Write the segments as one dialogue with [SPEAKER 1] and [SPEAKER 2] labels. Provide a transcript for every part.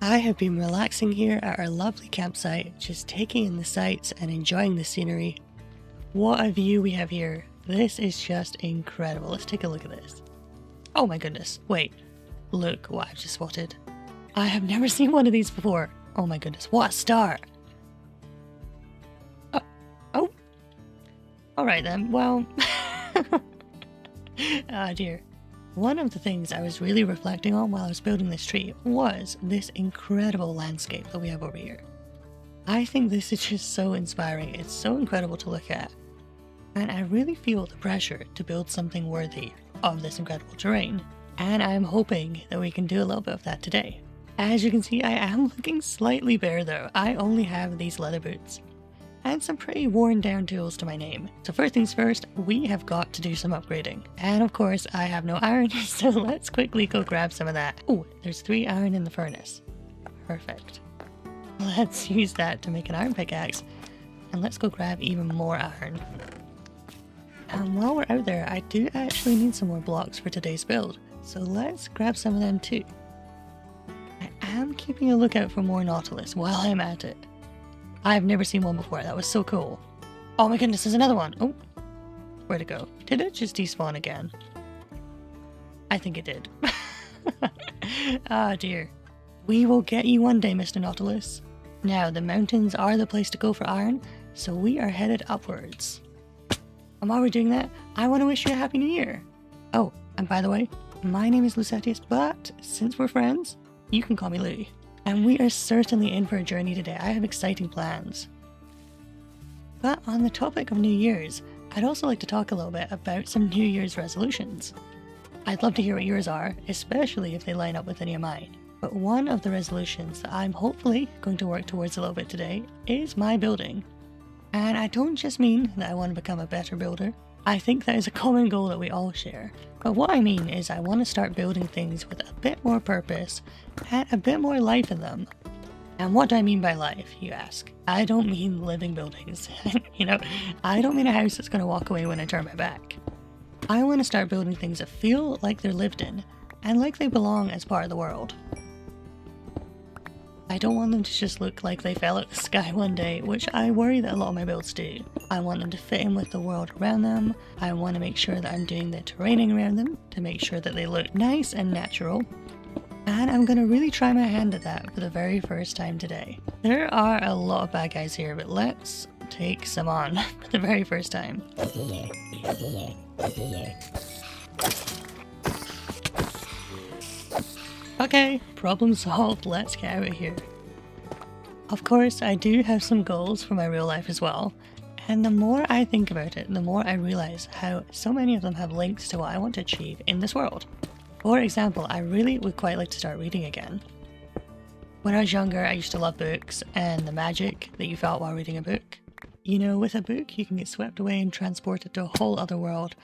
[SPEAKER 1] I have been relaxing here at our lovely campsite, just taking in the sights and enjoying the scenery. What a view we have here. This is just incredible. Let's take a look at this. Oh my goodness. Wait. Look what I've just spotted. I have never seen one of these before. Oh my goodness. What a start. Oh. Alright then. Well. Ah dear. One of the things I was really reflecting on while I was building this tree was this incredible landscape that we have over here. I think this is just so inspiring. It's so incredible to look at. And I really feel the pressure to build something worthy of this incredible terrain. And I'm hoping that we can do a little bit of that today. As you can see, I am looking slightly bare though. I only have these leather boots and some pretty worn down tools to my name. So first things first, we have got to do some upgrading. And of course, I have no iron, so let's quickly go grab some of that. Oh, there's 3 iron in the furnace. Perfect. Let's use that to make an iron pickaxe. And let's go grab even more iron. And while we're out there, I do actually need some more blocks for today's build. So let's grab some of them too. I am keeping a lookout for more Nautilus while I'm at it. I've never seen one before. That was so cool. Oh my goodness, there's another one. Oh, where'd it go? Did it just despawn again? I think it did. Ah dear. We will get you one day, Mr. Nautilus. Now, the mountains are the place to go for iron, so we are headed upwards. And while we're doing that, I want to wish you a Happy New Year. Oh, and by the way, my name is Loucetios, but since we're friends, you can call me Louie. And we are certainly in for a journey today. I have exciting plans. But on the topic of New Year's, I'd also like to talk a little bit about some New Year's resolutions. I'd love to hear what yours are, especially if they line up with any of mine. But one of the resolutions that I'm hopefully going to work towards a little bit today is my building. And I don't just mean that I want to become a better builder. I think that is a common goal that we all share. But what I mean is I want to start building things with a bit more purpose and a bit more life in them. And what do I mean by life, you ask? I don't mean living buildings. I don't mean a house that's going to walk away when I turn my back. I want to start building things that feel like they're lived in and like they belong as part of the world. I don't want them to just look like they fell out of the sky one day, which I worry that a lot of my builds do. I want them to fit in with the world around them. I want to make sure that I'm doing the terraining around them to make sure that they look nice and natural. And I'm going to really try my hand at that for the very first time today. There are a lot of bad guys here, but let's take some on for the very first time. Okay, problem solved, let's get out of here. Of course, I do have some goals for my real life as well, and the more I think about it, the more I realise how so many of them have links to what I want to achieve in this world. For example, I really would quite like to start reading again. When I was younger, I used to love books and the magic that you felt while reading a book. You know, with a book, you can get swept away and transported to a whole other world,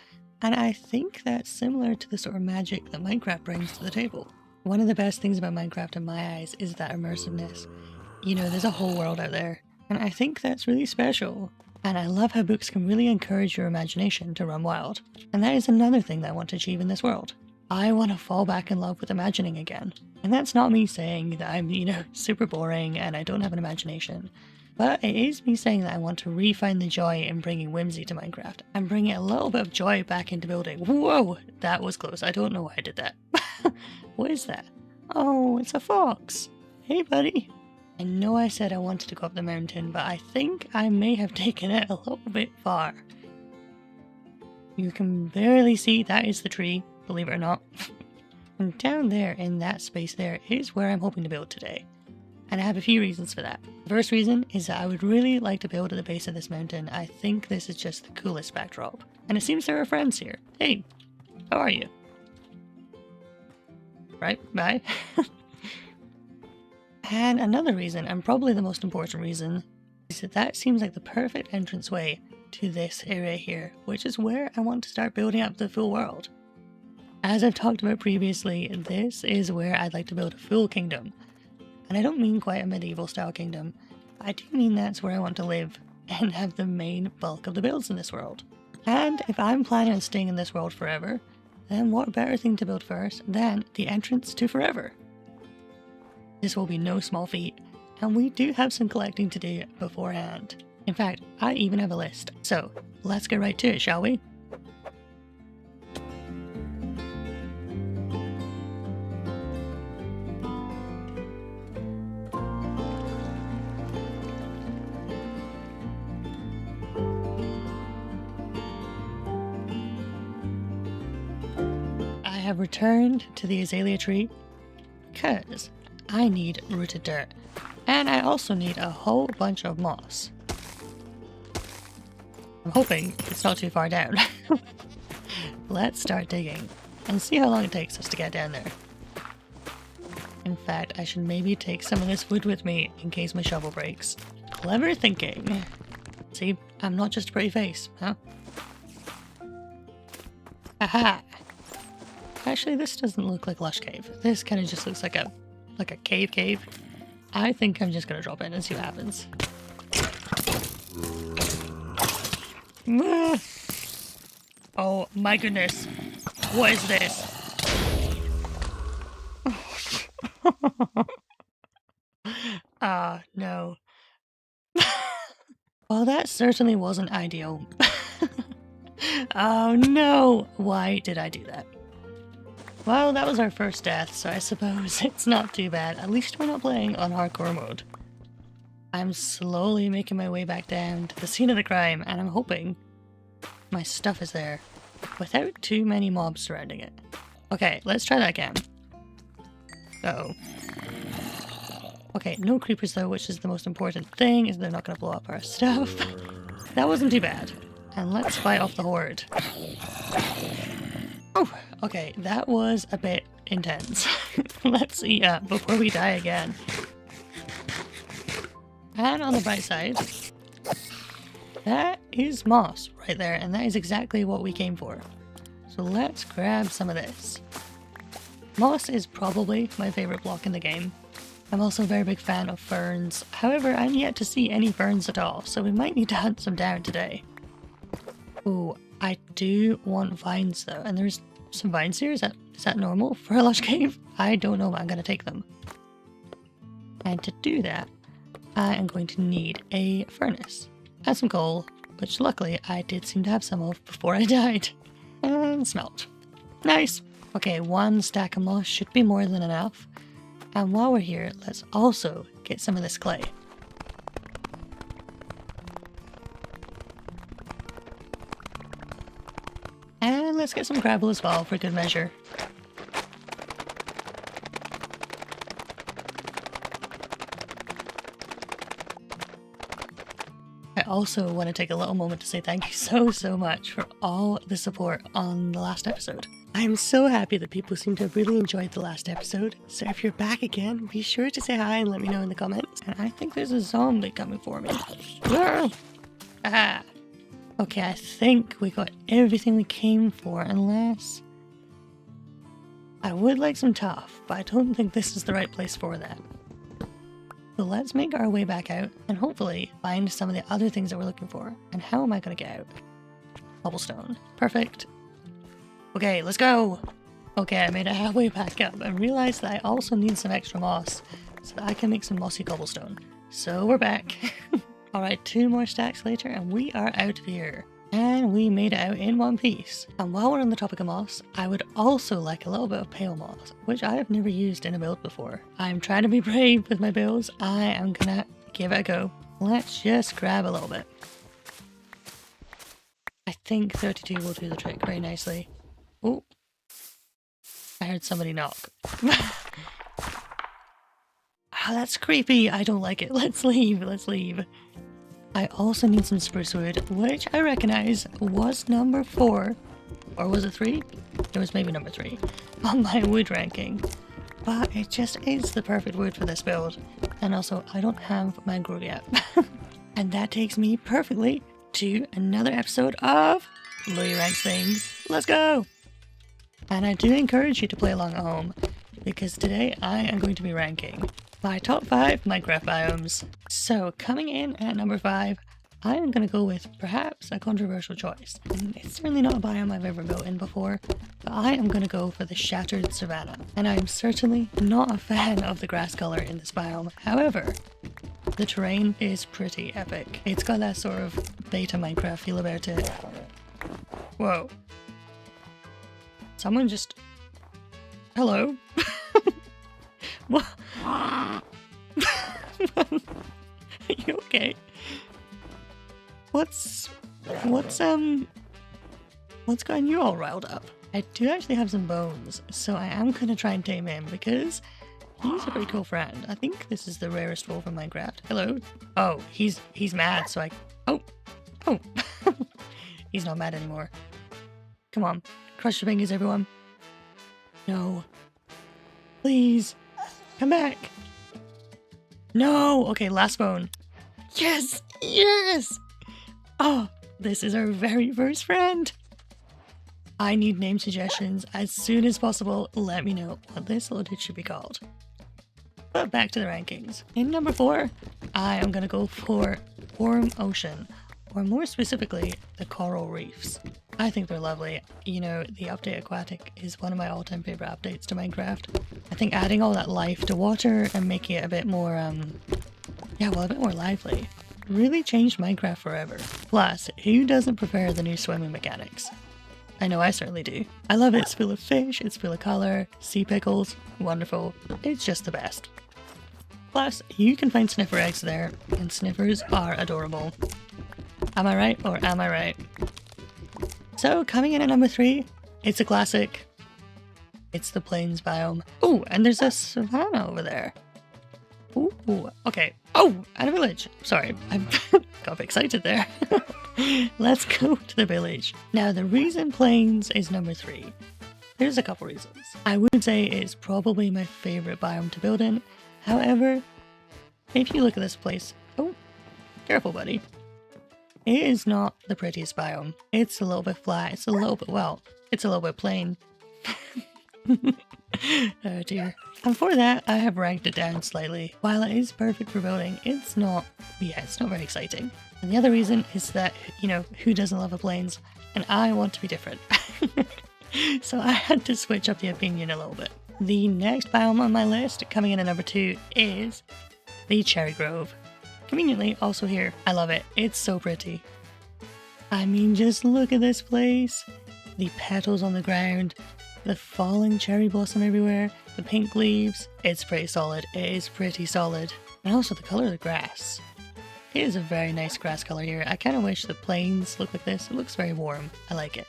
[SPEAKER 1] and I think that's similar to the sort of magic that Minecraft brings to the table. One of the best things about Minecraft in my eyes is that immersiveness. You know, there's a whole world out there, and I think that's really special. And I love how books can really encourage your imagination to run wild. And that is another thing that I want to achieve in this world. I want to fall back in love with imagining again. And that's not me saying that I'm, super boring and I don't have an imagination. But it is me saying that I want to re-find the joy in bringing whimsy to Minecraft and bringing a little bit of joy back into building. Whoa, that was close. I don't know why I did that. What is that? Oh, it's a fox. Hey, buddy. I know I said I wanted to go up the mountain, but I think I may have taken it a little bit far. You can barely see that is the tree, believe it or not. And down there in that space there is where I'm hoping to build today. And I have a few reasons for that. The first reason is that I would really like to build at the base of this mountain. I think this is just the coolest backdrop. And it seems there are friends here. Hey, how are you? Right, bye. And another reason, and probably the most important reason, is that seems like the perfect entranceway to this area here, which is where I want to start building up the full world. As I've talked about previously, this is where I'd like to build a full kingdom. And I don't mean quite a medieval style kingdom, I do mean that's where I want to live and have the main bulk of the builds in this world. And if I'm planning on staying in this world forever, then what better thing to build first than the entrance to forever? This will be no small feat, and we do have some collecting to do beforehand. In fact, I even have a list. So let's get right to it, shall we? I have returned to the azalea tree because I need rooted dirt, and I also need a whole bunch of moss. I'm hoping it's not too far down. Let's start digging and see how long it takes us to get down there. In fact, I should maybe take some of this wood with me in case my shovel breaks. Clever thinking. See, I'm not just a pretty face, huh? Aha! Actually, this doesn't look like Lush Cave. This kind of just looks like a cave. I think I'm just gonna drop in and see what happens. Oh my goodness. What is this? No. Well, that certainly wasn't ideal. Oh no! Why did I do that? Well, that was our first death, so I suppose it's not too bad. At least we're not playing on hardcore mode. I'm slowly making my way back down to the scene of the crime, and I'm hoping my stuff is there without too many mobs surrounding it. Okay, let's try that again. Uh-oh. Okay, no creepers though, which is the most important thing, is they're not going to blow up our stuff. That wasn't too bad. And let's fight off the horde. Oh, okay, that was a bit intense. Let's eat up before we die again. And on the bright side, that is moss right there, and that is exactly what we came for. So let's grab some of this. Moss is probably my favorite block in the game. I'm also a very big fan of ferns. However, I'm yet to see any ferns at all, so we might need to hunt some down today. Ooh, I do want vines though, and there's some vines here. Is that normal for a lush cave? I don't know, but I'm gonna take them. And to do that, I am going to need a furnace and some coal, which luckily I did seem to have some of before I died. And smelt. Nice. Okay, 1 stack of moss should be more than enough. And while we're here, let's also get some of this clay. And let's get some gravel as well for good measure. I also want to take a little moment to say thank you so much for all the support on the last episode. I'm so happy that people seem to have really enjoyed the last episode, so if you're back again, be sure to say hi and let me know in the comments. And I think there's a zombie coming for me. Ah! Okay, I think we got everything we came for, unless... I would like some tough, but I don't think this is the right place for that. So let's make our way back out, and hopefully find some of the other things that we're looking for. And how am I going to get out? Cobblestone. Perfect. Okay, let's go! Okay, I made it halfway back up and realized that I also need some extra moss so that I can make some mossy cobblestone. So we're back. Alright, 2 more stacks later and we are out of here. And we made it out in one piece. And while we're on the topic of moss, I would also like a little bit of pale moss, which I have never used in a build before. I'm trying to be brave with my builds. I am gonna give it a go. Let's just grab a little bit. I think 32 will do the trick very nicely. Oh, I heard somebody knock. Oh, that's creepy. I don't like it. Let's leave. Let's leave. I also need some spruce wood, which I recognize was number 4. Or was it 3? It was maybe number 3 on my wood ranking. But it just is the perfect wood for this build. And also, I don't have mangrove yet. And that takes me perfectly to another episode of Louie Ranks Things. Let's go! And I do encourage you to play along at home, because today I am going to be ranking my top 5 Minecraft biomes. So coming in at number 5, I am going to go with perhaps a controversial choice. And it's certainly not a biome I've ever built in before, but I am going to go for the Shattered Savanna. And I am certainly not a fan of the grass color in this biome. However, the terrain is pretty epic. It's got that sort of beta Minecraft feel about it. Whoa. Someone just... Hello? What? Are you okay? What's gotten you all riled up? I do actually have some bones, so I am gonna try and tame him because he's a pretty cool friend. I think this is the rarest wolf in Minecraft. Hello? Oh, he's mad, so I... Oh! He's not mad anymore. Come on, crush your fingers, everyone. No. Please. Come back. No! Okay, last bone. Yes! Yes! Oh, this is our very first friend. I need name suggestions as soon as possible. Let me know what this little dude should be called. But back to the rankings. In number 4, I am gonna go for Warm Ocean, or more specifically, the coral reefs. I think they're lovely. You know, the update Aquatic is one of my all-time favorite updates to Minecraft. I think adding all that life to water and making it a bit more, a bit more lively really changed Minecraft forever. Plus, who doesn't prefer the new swimming mechanics? I know I certainly do. I love it. It's full of fish, it's full of colour, sea pickles, wonderful. It's just the best. Plus, you can find sniffer eggs there, and sniffers are adorable. Am I right, or am I right? So, coming in at number 3, it's a classic. It's the plains biome. Oh, and there's a savanna over there. Ooh, okay. Oh, and a village. Sorry, I got a bit excited there. Let's go to the village. Now, the reason plains is number 3. There's a couple reasons. I would say it's probably my favourite biome to build in. However, if you look at this place... Oh, careful, buddy. It is not the prettiest biome. It's a little bit flat. It's a little bit plain. Oh dear. And for that, I have ranked it down slightly. While it is perfect for building, it's not very exciting. And the other reason is that, you know, who doesn't love the plains? And I want to be different. So I had to switch up the opinion a little bit. The next biome on my list, coming in at number 2, is the Cherry Grove. Conveniently, also here. I love it. It's so pretty. I mean, just look at this place. The petals on the ground, the falling cherry blossom everywhere, the pink leaves. It's pretty solid. It is pretty solid. And also the colour of the grass. It is a very nice grass colour here. I kind of wish the plains looked like this. It looks very warm. I like it.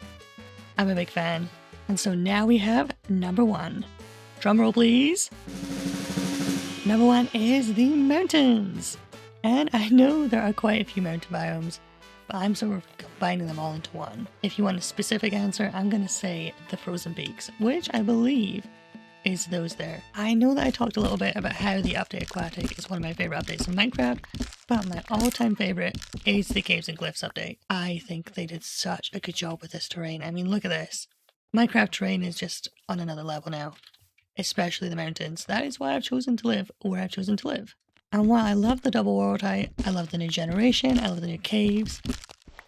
[SPEAKER 1] I'm a big fan. And so now we have number 1. Drumroll please. Number 1 is the mountains. And I know there are quite a few mountain biomes, but I'm sort of combining them all into one. If you want a specific answer, I'm going to say the frozen peaks, which I believe is those there. I know that I talked a little bit about how the update Aquatic is one of my favourite updates in Minecraft, but my all-time favourite is the Caves and Glyphs update. I think they did such a good job with this terrain. I mean, look at this. Minecraft terrain is just on another level now, especially the mountains. That is why I've chosen to live where I've chosen to live. And while I love the double world height, I love the new generation, I love the new caves,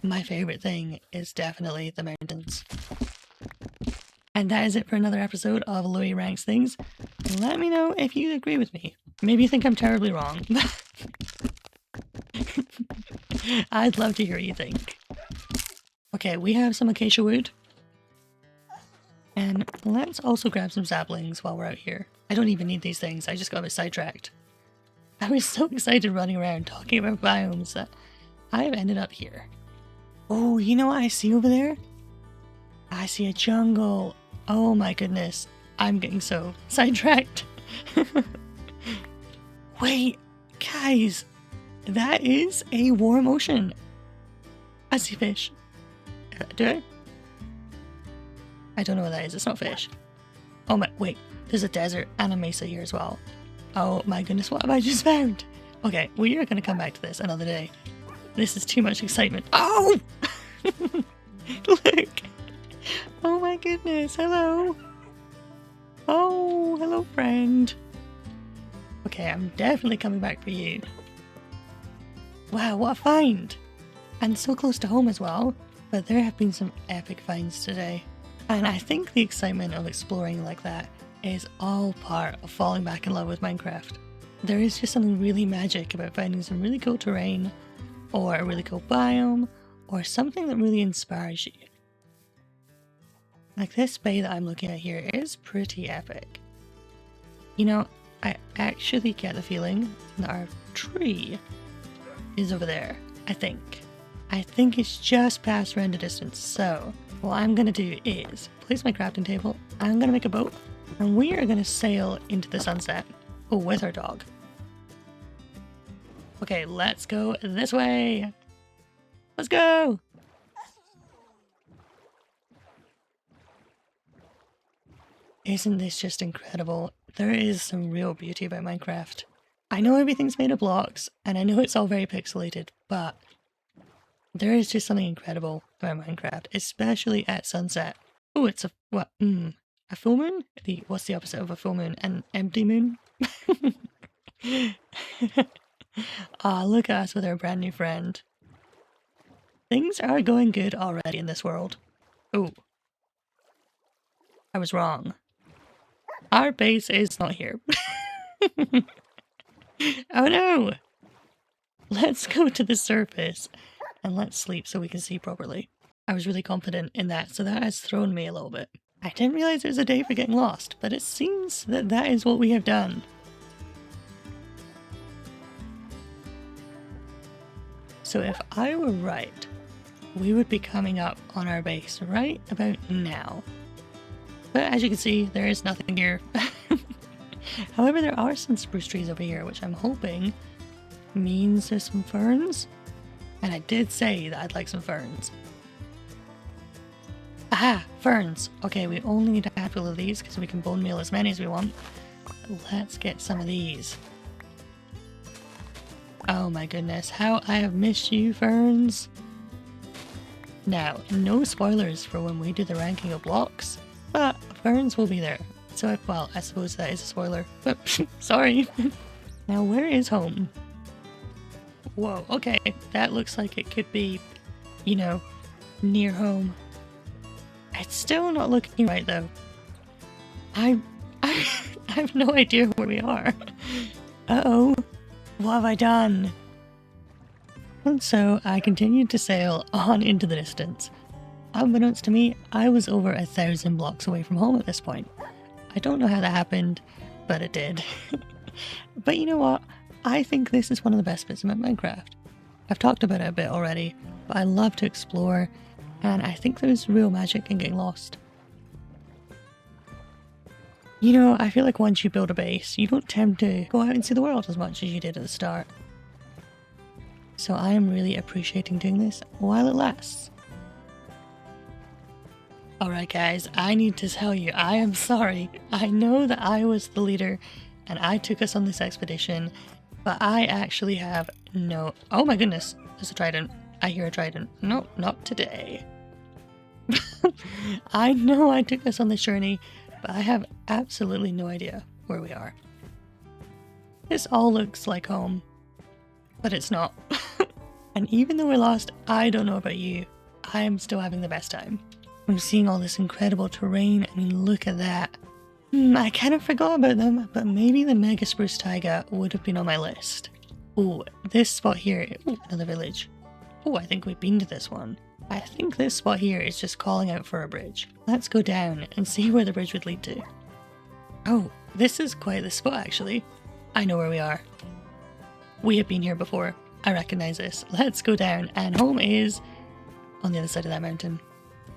[SPEAKER 1] my favourite thing is definitely the mountains. And that is it for another episode of Louis Ranks Things. Let me know if you agree with me. Maybe you think I'm terribly wrong. I'd love to hear what you think. Okay, we have some acacia wood. And let's also grab some saplings while we're out here. I don't even need these things, I just got a bit sidetracked. I was so excited running around talking about biomes that I have ended up here. Oh, you know what I see over there? I see a jungle. Oh my goodness. I'm getting so sidetracked. Wait, guys. That is a warm ocean. I see fish. Do I? I don't know what that is. It's not fish. Oh my, wait. There's a desert and a mesa here as well. Oh my goodness, what have I just found? Okay, we are going to come back to this another day. This is too much excitement. Oh! Look! Oh my goodness, hello! Oh, hello friend. Okay, I'm definitely coming back for you. Wow, what a find! and so close to home as well, but there have been some epic finds today. And I think the excitement of exploring like that is all part of falling back in love with Minecraft. There is just something really magic about finding some really cool terrain, or a really cool biome, or something that really inspires you. Like this bay that I'm looking at here is pretty epic. You know, I actually get the feeling that our tree is over there, I think. I think it's just past render distance, so what I'm gonna do is place my crafting table, I'm gonna make a boat, and we are gonna sail into the sunset with our dog. Okay, let's go this way. Let's go! Isn't this just incredible? There is some real beauty about Minecraft. I know everything's made of blocks, and I know it's all very pixelated, but there is just something incredible about Minecraft, especially at sunset. Oh, it's a, what, a full moon? What's the opposite of a full moon? An empty moon? Ah, look at us with our brand new friend. Things are going good already in this world. Oh. I was wrong. Our base is not here. Oh no! Let's go to the surface and let's sleep so we can see properly. I was really confident in that, so that has thrown me a little bit. I didn't realize it was a day for getting lost, but it seems that that is what we have done. So if I were right, we would be coming up on our base right about now. But as you can see, there is nothing here. However, there are some spruce trees over here, which I'm hoping means there's some ferns. And I did say that I'd like some ferns. Aha! Ferns! Okay, we only need a handful of these because we can bone meal as many as we want. Let's get some of these. Oh my goodness, how I have missed you, ferns! Now, no spoilers for when we do the ranking of blocks, but ferns will be there. So, well, I suppose that is a spoiler, but sorry. Now, where is home? Whoa, okay, that looks like it could be, you know, near home. It's still not looking right though. I have no idea where we are. Uh-oh, what have I done? And so I continued to sail on into the distance. Unbeknownst to me, I was over 1,000 blocks away from home at this point. I don't know how that happened, but it did. But you know what? I think this is one of the best bits about Minecraft. I've talked about it a bit already, but I love to explore, and I think there's real magic in getting lost. You know, I feel like once you build a base, you don't tend to go out and see the world as much as you did at the start. So I am really appreciating doing this while it lasts. Alright guys, I need to tell you, I am sorry. I know that I was the leader and I took us on this expedition, but I actually have no... Oh my goodness, there's a trident. I hear a trident. No, not today. I know I took us on this journey, but I have absolutely no idea where we are. This all looks like home, but it's not. And even though we're lost, I don't know about you, I am still having the best time. I'm seeing all this incredible terrain. I mean, look at that. I kind of forgot about them, but maybe the Mega Spruce Taiga would have been on my list. Oh, this spot here. Oh, another village. Oh, I think we've been to this one. I think this spot here is just calling out for a bridge. Let's go down and see where the bridge would lead to. Oh, this is quite the spot actually. I know where we are. We have been here before. I recognize this. Let's go down, and home is on the other side of that mountain.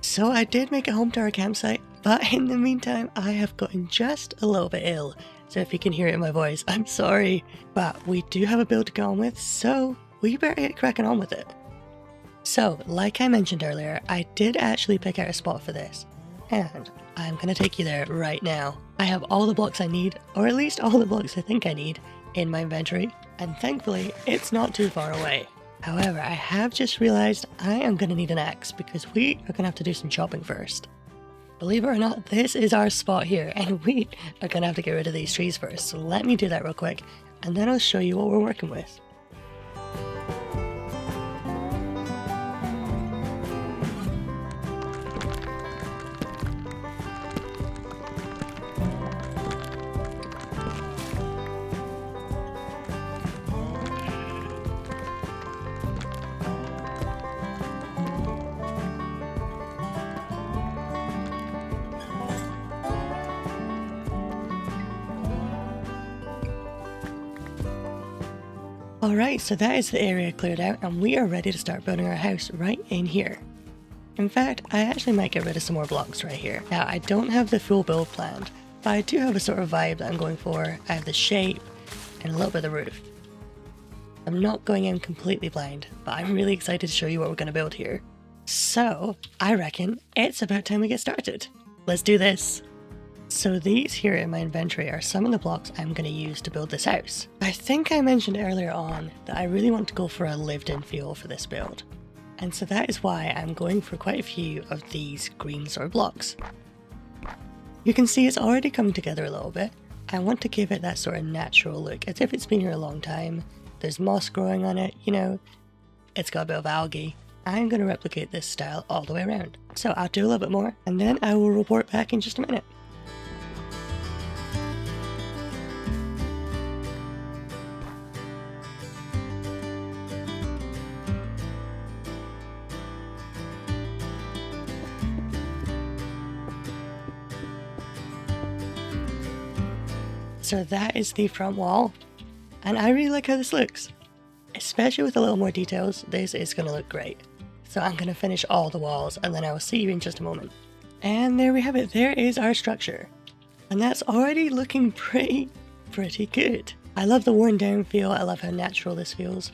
[SPEAKER 1] So I did make it home to our campsite, but in the meantime I have gotten just a little bit ill. So if you can hear it in my voice, I'm sorry. But we do have a build to go on with, so we better get cracking on with it. So, like I mentioned earlier, I did actually pick out a spot for this. And I'm going to take you there right now. I have all the blocks I need, or at least all the blocks I think I need, in my inventory. And thankfully, it's not too far away. However, I have just realized I am going to need an axe because we are going to have to do some chopping first. Believe it or not, this is our spot here and we are going to have to get rid of these trees first. So let me do that real quick and then I'll show you what we're working with. Alright, so that is the area cleared out and we are ready to start building our house right in here. In fact, I actually might get rid of some more blocks right here. Now, I don't have the full build planned, but I do have a sort of vibe that I'm going for. I have the shape and a little bit of the roof. I'm not going in completely blind, but I'm really excited to show you what we're going to build here. So, I reckon it's about time we get started. Let's do this! So these here in my inventory are some of the blocks I'm going to use to build this house. I think I mentioned earlier on that I really want to go for a lived-in feel for this build. And so that is why I'm going for quite a few of these green sort of blocks. You can see it's already coming together a little bit. I want to give it that sort of natural look, as if it's been here a long time. There's moss growing on it, you know, it's got a bit of algae. I'm going to replicate this style all the way around. So I'll do a little bit more, and then I will report back in just a minute. So that is the front wall, and I really like how this looks. Especially with a little more details, this is going to look great. So I'm going to finish all the walls and then I will see you in just a moment. And there we have it, there is our structure. And that's already looking pretty good. I love the worn down feel, I love how natural this feels.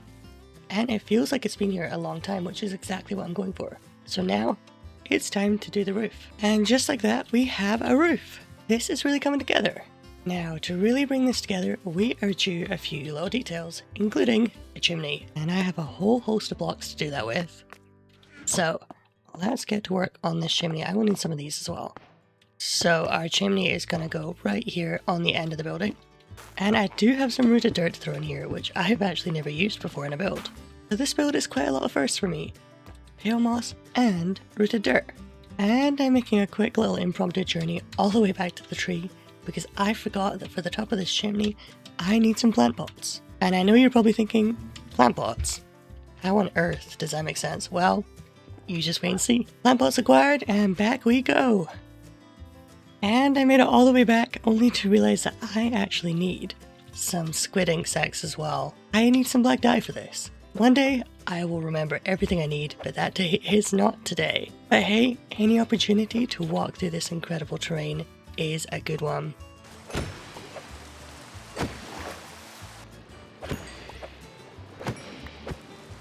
[SPEAKER 1] And it feels like it's been here a long time, which is exactly what I'm going for. So now, it's time to do the roof. And just like that, we have a roof. This is really coming together. Now, to really bring this together, we are due a few little details, including a chimney, and I have a whole host of blocks to do that with. So, let's get to work on this chimney. I will need some of these as well. So, our chimney is going to go right here on the end of the building, and I do have some rooted dirt to throw in here, which I've actually never used before in a build. So this build is quite a lot of firsts for me. Pale moss and rooted dirt. And I'm making a quick little impromptu journey all the way back to the tree, because I forgot that for the top of this chimney, I need some plant pots. And I know you're probably thinking, plant pots? How on earth does that make sense? Well, you just wait and see. Plant pots acquired, and back we go. And I made it all the way back, only to realize that I actually need some squid ink sacks as well. I need some black dye for this. One day, I will remember everything I need, but that day is not today. But hey, any opportunity to walk through this incredible terrain is a good one.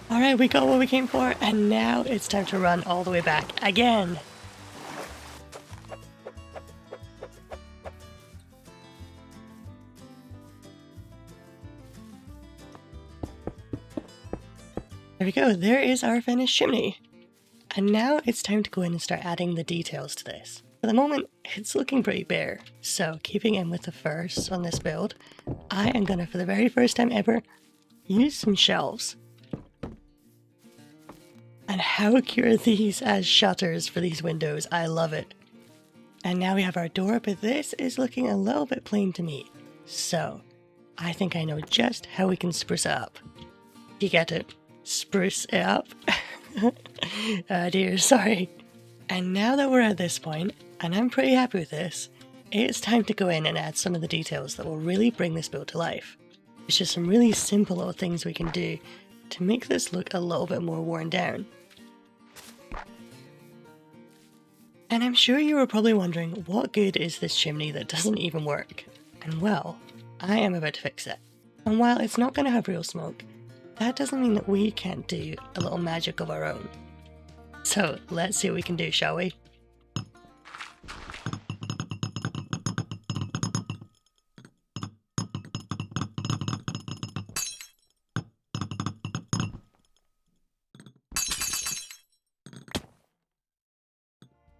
[SPEAKER 1] Alright, we got what we came for, and now it's time to run all the way back again. There we go, there is our finished chimney. And now it's time to go in and start adding the details to this. For the moment, it's looking pretty bare, so keeping in with the first on this build, I am gonna, for the very first time ever, use some shelves. And how cute are these as shutters for these windows? I love it. And now we have our door, but this is looking a little bit plain to me. So, I think I know just how we can spruce it up. You get it? Spruce it up? Oh dear, sorry. And now that we're at this point, and I'm pretty happy with this, it's time to go in and add some of the details that will really bring this build to life. It's just some really simple little things we can do to make this look a little bit more worn down. And I'm sure you were probably wondering, what good is this chimney that doesn't even work? And well, I am about to fix it. And while it's not going to have real smoke, that doesn't mean that we can't do a little magic of our own. So let's see what we can do, shall we?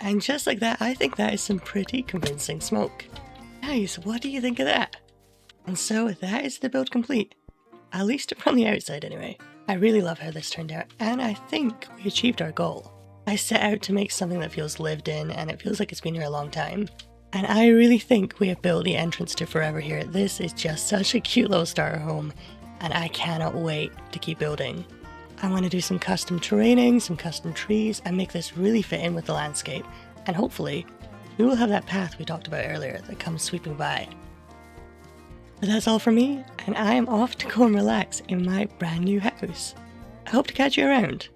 [SPEAKER 1] And just like that, I think that is some pretty convincing smoke. Guys, what do you think of that? And so that is the build complete. At least from the outside anyway. I really love how this turned out, and I think we achieved our goal. I set out to make something that feels lived in, and it feels like it's been here a long time. And I really think we have built the entrance to forever here. This is just such a cute little starter home, and I cannot wait to keep building. I want to do some custom terraining, some custom trees, and make this really fit in with the landscape. And hopefully, we will have that path we talked about earlier that comes sweeping by. But that's all from me, and I am off to go and relax in my brand new house. I hope to catch you around.